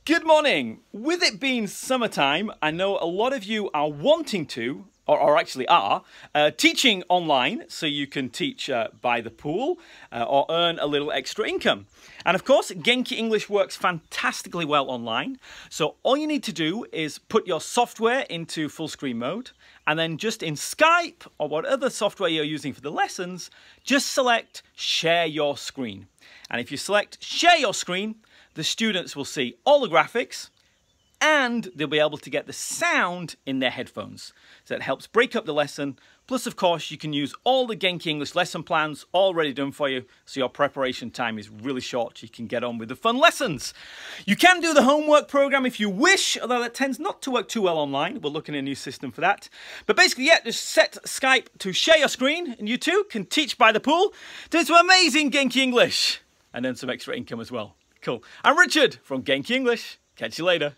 Good morning. With it being summertime, I know a lot of you are wanting to, or actually are, teaching online so you can teach by the pool or earn a little extra income. And of course, Genki English works fantastically well online. So all you need to do is put your software into full screen mode, and then just in Skype or what other software you're using for the lessons, just select Share Your Screen. And if you select Share Your Screen, the students will see all the graphics and they'll be able to get the sound in their headphones. So it helps break up the lesson. Plus, of course, you can use all the Genki English lesson plans already done for you, so your preparation time is really short. You can get on with the fun lessons. You can do the homework program if you wish, although that tends not to work too well online. We're looking at a new system for that. But basically, yeah, just set Skype to share your screen, and you too can teach by the pool, do some amazing Genki English, and then some extra income as well. Cool. I'm Richard from Genki English. Catch you later.